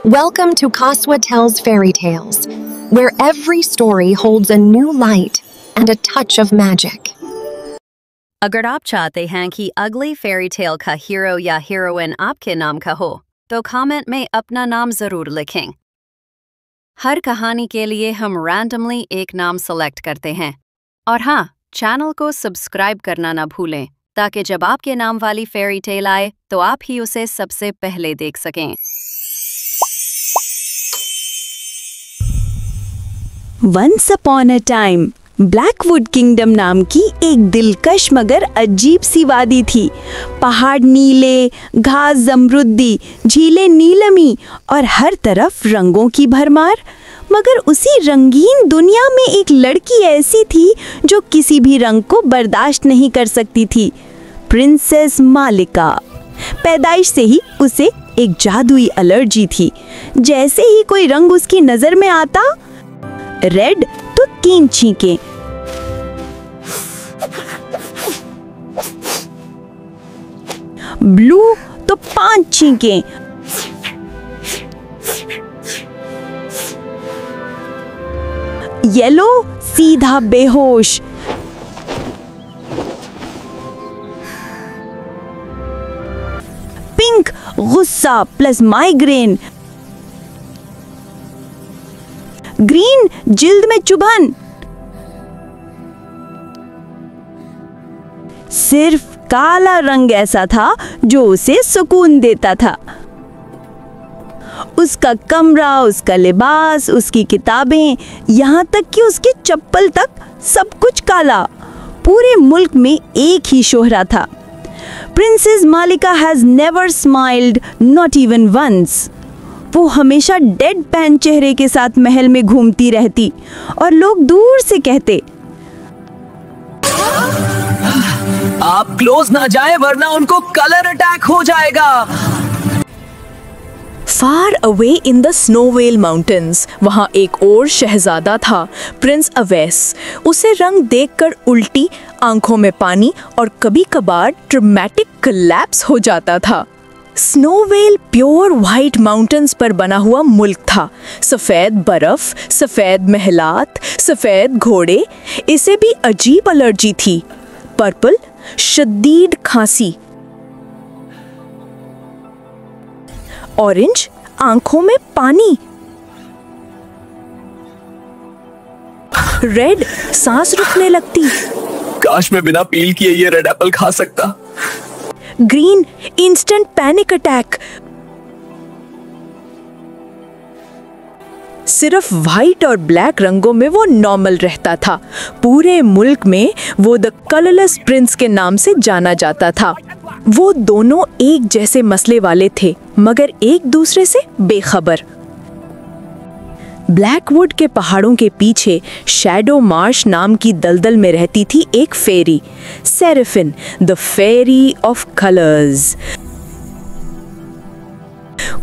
Welcome to Kaswa Tells Fairy Tales, where every story holds a new light and a touch of magic. अगर आप चाहते हैं कि अगली फेरी टेल का हीरो या हीरोइन आपके नाम का हो, तो कमेंट में अपना नाम जरूर लिखें। हर कहानी के लिए हम रैंडमली एक नाम सेलेक्ट करते हैं। और हाँ, चैनल को सब्सक्राइब करना ना भूलें, ताकि जब आपके नाम वाली फेरी टेल आए तो आप ही उसे सबसे पहले देख सकें। Once upon a time Blackwood kingdom नाम की एक दिलकश मगर अजीब सी वादी थी। पहाड़ नीले, घास जमरुद्दी, झीलें नीलमी और हर तरफ रंगों की भरमार। मगर उसी रंगीन दुनिया में एक लड़की ऐसी थी जो किसी भी रंग को बर्दाश्त नहीं कर सकती थी। प्रिंसेस मालिका। पैदाइश से ही उसे एक जादुई एलर्जी थी। जैसे ही कोई रंग उसकी नजर में आता, रेड तो 3 छींकें, ब्लू तो 5 छींकें, येलो सीधा बेहोश, पिंक गुस्सा प्लस माइग्रेन, ग्रीन जिल्द में चुभन। सिर्फ काला रंग ऐसा था जो उसे सुकून देता था। उसका कमरा, उसका लिबास, उसकी किताबें, यहाँ तक कि उसकी चप्पल तक, सब कुछ काला। पूरे मुल्क में एक ही शोहरा था। Princess Malika has never smiled, not even once. वो हमेशा डेड पैन चेहरे के साथ महल में घूमती रहती और लोग दूर से कहते, आप क्लोज ना जाएं वरना उनको कलर अटैक हो जाएगा। Far away in the snowvale mountains, वहाँ एक और शहजादा था, प्रिंस अवैस। उसे रंग देखकर उल्टी, आंखों में पानी और कभी कभार ड्रामेटिक कोलैप्स हो जाता था। स्नोवेल प्योर व्हाइट माउंटेन्स पर बना हुआ मुल्क था। सफ़ेद बर्फ, सफ़ेद महलात, सफ़ेद घोड़े। इसे भी अजीब एलर्जी थी। पर्पल, शदीद खांसी। ऑरेंज, आंखों में पानी। रेड, सांस रुकने लगती। काश मैं बिना पील किए ये रेड एप्पल खा सकता। Green, instant panic attack. सिर्फ व्हाइट और ब्लैक रंगों में वो नॉर्मल रहता था। पूरे मुल्क में वो द कलरलेस प्रिंस के नाम से जाना जाता था। वो दोनों एक जैसे मसले वाले थे, मगर एक दूसरे से बेखबर। ब्लैकवुड के पहाड़ों के पीछे शैडो मार्श नाम की दलदल में रहती थी एक फेरी, सेरेफिन, द फेरी ऑफ कलर्स।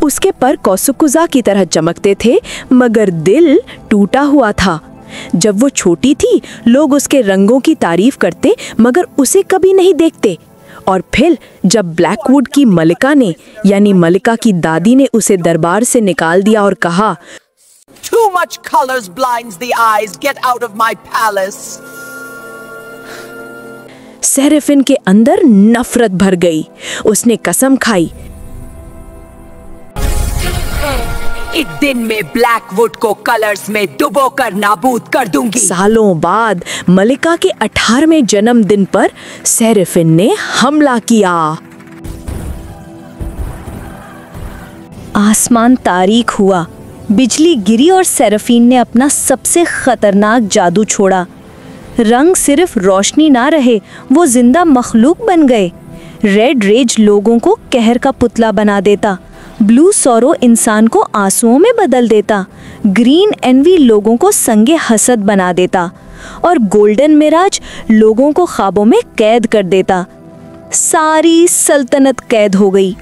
उसके पर कौसुकुजा की तरह चमकते थे, मगर दिल टूटा हुआ था। जब वो छोटी थी, लोग उसके रंगों की तारीफ करते, मगर उसे कभी नहीं देखते। और फिर जब ब्लैकवुड की मलिका ने, यानी मलिका की दादी ने उसे दरबार से निकाल दिया और कहा, Too much colors blinds the eyes. Get out of my palace. सेरेफिन के अंदर नफरत भर गई। उसने कसम खाई, एक दिन में ब्लैकवुड को कलर्स में डुबो कर नाबूद कर दूंगी। सालों बाद मलिका के 18वें जन्मदिन पर सेरेफिन ने हमला किया। आसमान तारीक हुआ, बिजली गिरी और सेरेफिन ने अपना सबसे खतरनाक जादू छोड़ा। रंग सिर्फ रोशनी ना रहे, वो जिंदा मखलूक बन गए। रेड रेज लोगों को कहर का पुतला बना देता, ब्लू सौरो इंसान को आंसुओं में बदल देता, ग्रीन एनवी लोगों को संगे हसद बना देता और गोल्डन मिराज लोगों को ख्वाबों में कैद कर देता। सारी सल्तनत कैद हो गई,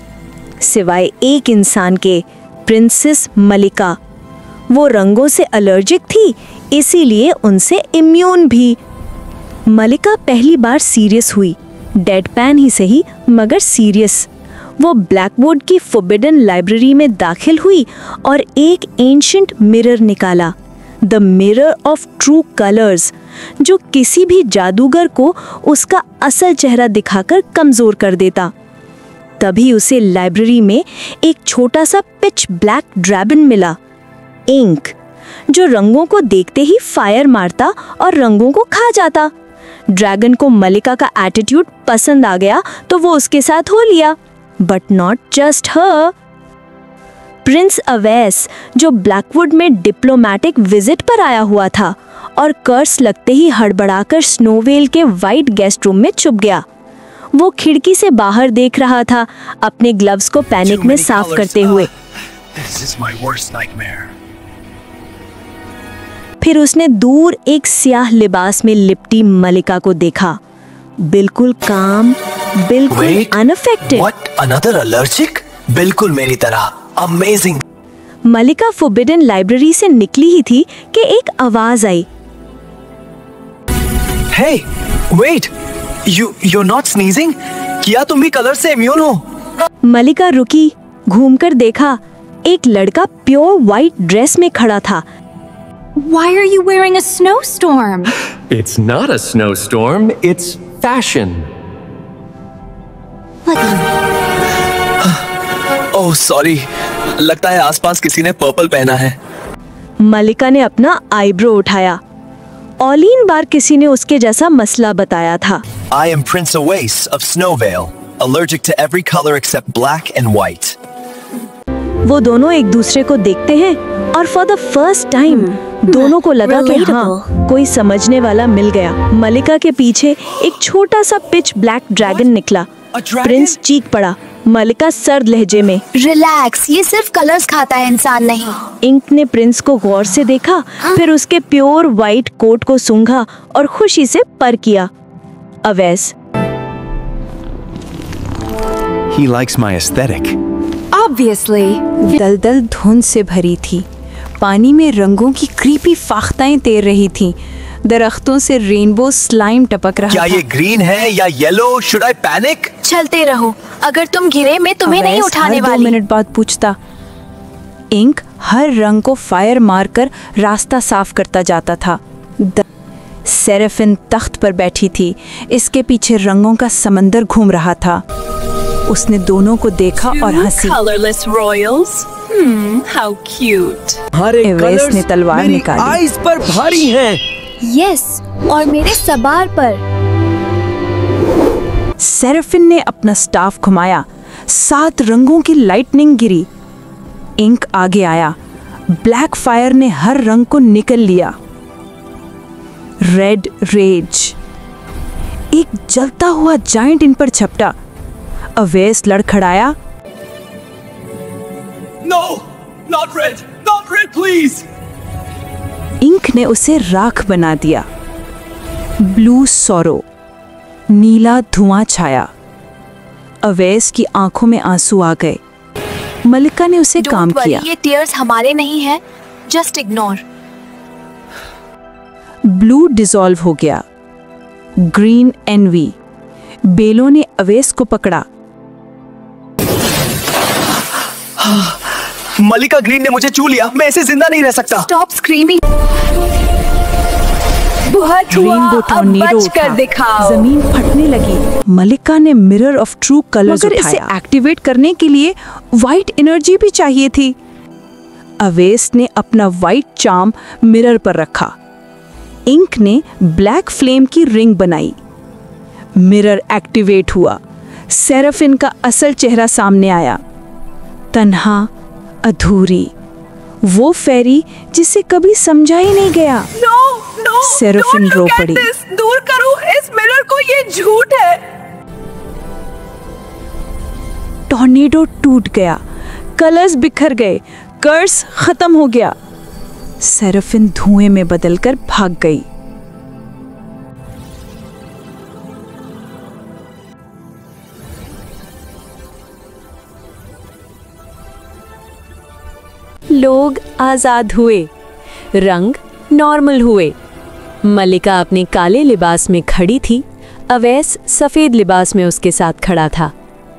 सिवाय एक इंसान के, प्रिंसेस मलिका। वो रंगों से एलर्जिक थी, इसीलिए उनसे इम्यून भी। मलिका पहली बार सीरियस हुई, डेडपैन ही सही मगर सीरियस। वो ब्लैकवुड की फॉरबिडन लाइब्रेरी में दाखिल हुई और एक एंशिएंट मिरर निकाला, the mirror of true colours, जो किसी भी जादूगर को उसका असल चेहरा दिखाकर कमजोर कर देता। तभी उसे लाइब्रेरी में एक छोटा सा पिच ब्लैक ड्रैगन मिला, इंक, जो रंगों को देखते ही फायर मारता और रंगों को खा जाता। ड्रैगन को मलिका का एटीट्यूड पसंद आ गया तो वो उसके साथ हो लिया, but not just her. Prince Awais, जो ब्लैकवुड में डिप्लोमेटिक विजिट पर आया हुआ था और कर्स लगते ही हड़बड़ाकर स्नोवेल के वाइट गेस्ट रूम में छुप गया। वो खिड़की से बाहर देख रहा था, अपने ग्लव्स को पैनिक में साफ करते हुए। फिर उसने दूर एक स्याह लिबास में लिपटी मलिका को देखा, बिल्कुल काम, बिल्कुल अनअफेक्टेड। What? Another allergic? बिल्कुल मेरी तरह। Amazing. मलिका फॉरबिडन लाइब्रेरी से निकली ही थी कि एक आवाज आई, Hey, wait. You're not sneezing? क्या तुम भी कलर से इम्यून हो? मलिका रुकी, घूमकर देखा, एक लड़का प्योर व्हाइट ड्रेस में खड़ा था। Why are you wearing a snowstorm? It's not a snowstorm, it's fashion. Oh sorry, लगता है आसपास किसी ने पर्पल पहना है। मलिका ने अपना आईब्रो उठाया। ऑलीन बार किसी ने उसके जैसा मसला बताया था। I am Prince Awais of Snowvale, allergic to every color except black and white. वो दोनों एक दूसरे को देखते हैं और फॉर द फर्स्ट टाइम दोनों को लगा कि हाँ, कोई समझने वाला मिल गया। मलिका के पीछे एक छोटा सा पिच ब्लैक ड्रैगन निकला। प्रिंस चीख पड़ा, मलिका सर्द लहजे में, रिलैक्स, ये सिर्फ कलर्स खाता है, इंसान नहीं। इंक ने प्रिंस को गौर से देखा, फिर उसके प्योर व्हाइट कोट को सूंघा और खुशी से पर किया। Awais, He likes my aesthetic. Obviously. दलदल धुंध से भरी थी। पानी में रंगों की क्रीपी फाख्ताएं तैर रही थीं। दरख्तों से रेनबो स्लाइम टपक रहा क्या था। ये ग्रीन है या येलो? Should I panic? चलते रहो, अगर तुम गिरे मैं तुम्हें नहीं अवैस उठाने हर 2 वाली। मिनट बाद पूछता। इंक हर रंग को फायर मारकर रास्ता साफ करता जाता था। सेरेफिन तख्त पर बैठी थी, इसके पीछे रंगों का समंदर घूम रहा था। उसने दोनों को देखा और हंसी। Colorless royals. How cute. Avesh ने तलवार निकाली। आइस पर भारी हैं। यस, और मेरे सबार पर। सेरेफिन ने अपना स्टाफ घुमाया, 7 रंगों की लाइटनिंग गिरी। इंक आगे आया, ब्लैक फायर ने हर रंग को निकल लिया। रेड रेज, एक जलता हुआ जायंट इन पर झपटा। अवेस लड़खड़ाया, No, not red, not red, please. इंक ने उसे राख बना दिया। ब्लू सॉरो, नीला धुआं छाया। अवेस की आंखों में आंसू आ गए। मलिका ने उसे काम Don't worry, किया। ये टीयर्स हमारे नहीं हैं, जस्ट इग्नोर। ब्लू डिसॉल्व हो गया। ग्रीन एनवी, बेलों ने अवेस को पकड़ा। मलिका ग्रीन ने मुझे छू लिया, मैं ऐसे जिंदा नहीं रह सकता। Stop screaming. बहुत हुआ, रेनबो अब टॉर्नेडो बच कर उठा। दिखाओ। जमीन फटने लगी। मलिका ने मिरर ऑफ ट्रू कलर्स उठाया। मगर इसे एक्टिवेट करने के लिए वाइट एनर्जी भी चाहिए थी। अवेस ने अपना वाइट चार्म मिरर पर रखा। इंक ने ब्लैक फ्लेम की रिंग बनाई। मिरर एक्टिवेट हुआ। सेरेफिन का असल चेहरा सामने आया, तन्हा, अधूरी, वो फेरी जिसे कभी समझा ही नहीं गया। No, no, सेरेफिन don't row look at पड़ी। this. दूर करो इस मिरर को, ये झूठ है। टॉर्नेडो टूट गया, कलर्स बिखर गए, कर्स खत्म हो गया। सेरेफिन धुएं में बदलकर भाग गई। लोग आजाद हुए, रंग नॉर्मल हुए। मलिका अपने काले लिबास में खड़ी थी, अवैस सफेद लिबास में उसके साथ खड़ा था।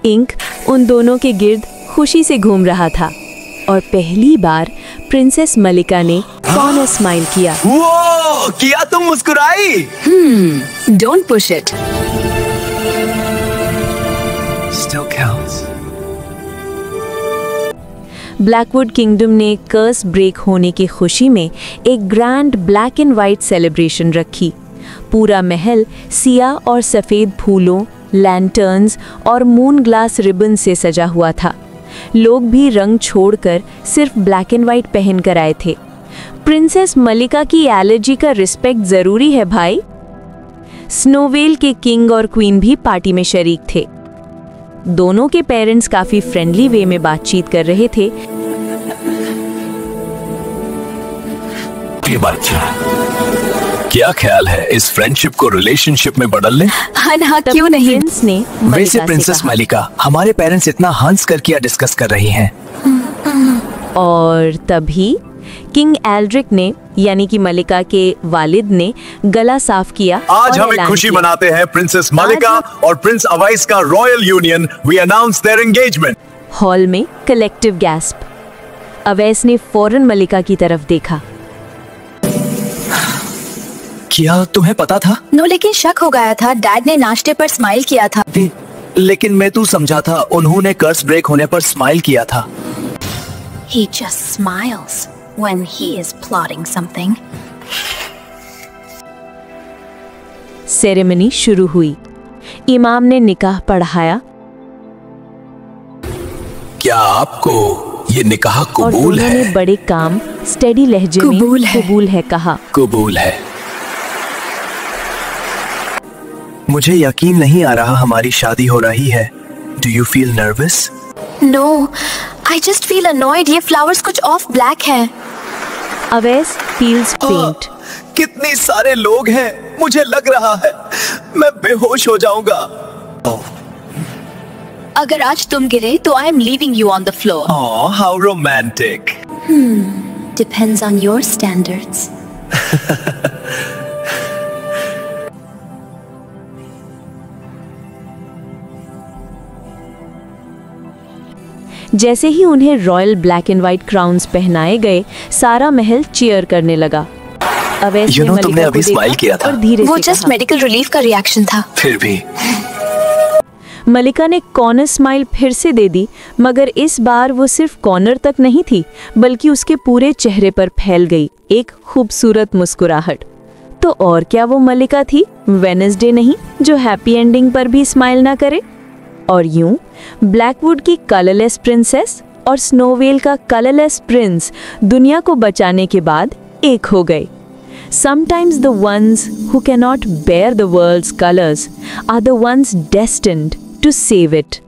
इंक उन दोनों के गिर्द खुशी से घूम रहा था और पहली बार प्रिंसेस मलिका ने कॉर्नर स्माइल किया। वो किया तुम मुस्कुराई। Don't push it. Still counts. Blackwood kingdom ने कर्स ब्रेक होने की खुशी में एक grand black and white celebration रखी। पूरा महल सियाह और सफ़ेद फूलों, लैंटर्न्स और मून ग्लास रिबन से सजा हुआ था। लोग भी रंग छोड़कर सिर्फ ब्लैक एंड वाइट पहन कर आए थे। प्रिंसेस मलिका की एलर्जी का रिस्पेक्ट ज़रूरी है भाई। स्नोवेल के किंग और क्वीन भी पार्टी में शरीक थे। दोनों के पेरेंट्स काफ़ी फ्रेंडली वे में बातचीत कर रहे थे। क्या ख्याल है इस फ्रेंडशिप को रिलेशनशिप में बदल ले? हाँ क्यों नहीं? प्रिंस ने वैसे प्रिंसेस मलिका, हमारे पेरेंट्स इतना हंस कर क्या डिस्कस कर रही हैं? और तभी किंग एल्ड्रिक ने यानी कि मलिका के वालिद ने गला साफ किया। आज और हम एक ऐलान खुशी किया। मनाते हैं प्रिंसेस मलिका और प्रिंस अवैस का royal union. We announce their engagement. Hall में कलेक्टिव गैस्प। अवैस ने फौरन मलिका की तरफ देखा। क्या तुम्हें पता था? नो, लेकिन शक हो गया था। डैड ने नाश्ते पर स्माइल किया था। लेकिन मैं तू समझा था उन्होंने कर्स ब्रेक होने पर स्माइल किया था। He just smiles when he is plotting something. Ceremony शुरू हुई। इमाम ने निकाह पढ़ाया क्या आपको ये निकाह और कबूल दोनों ने है? बड़े काम स्टेडी लहजे में कबूल है कहा। कबूल है। मुझे यकीन नहीं आ रहा हमारी शादी हो रही है। Do you feel nervous? No, I just feel annoyed. ये फ्लावर्स कुछ ऑफ ब्लैक हैं। अवैस फील्स फेंट। कितने सारे लोग हैं, मुझे लग रहा है मैं बेहोश हो जाऊंगा। अगर आज तुम गिरे तो I am leaving you on the floor. Oh, how romantic. Depends on your standards. जैसे ही उन्हें royal black and white crowns पहनाए गए, सारा महल चीयर करने लगा। अवैस ने तुमने मलिका अभी को स्माइल देखा किया था। और धीरे वो से जस्ट कहा। मेडिकल रिलीफ का रिएक्शन था। फिर भी मलिका ने कॉर्नर स्माइल फिर से दे दी, मगर इस बार वो सिर्फ कॉर्नर तक नहीं थी, बल्कि उसके पूरे चेहरे पर फैल गई एक खूबसूरत मुस्कुराहट। तो और क्या वो मलिका थी, वेडनेसडे नहीं, जो हैप्पी एंडिंग पर भी स्माइल ना करे? और यूं ब्लैकवुड की कलरलेस प्रिंसेस और स्नोवेल का कलरलेस प्रिंस दुनिया को बचाने के बाद एक हो गए। Sometimes the ones who cannot bear the world's colors are the ones destined to save it.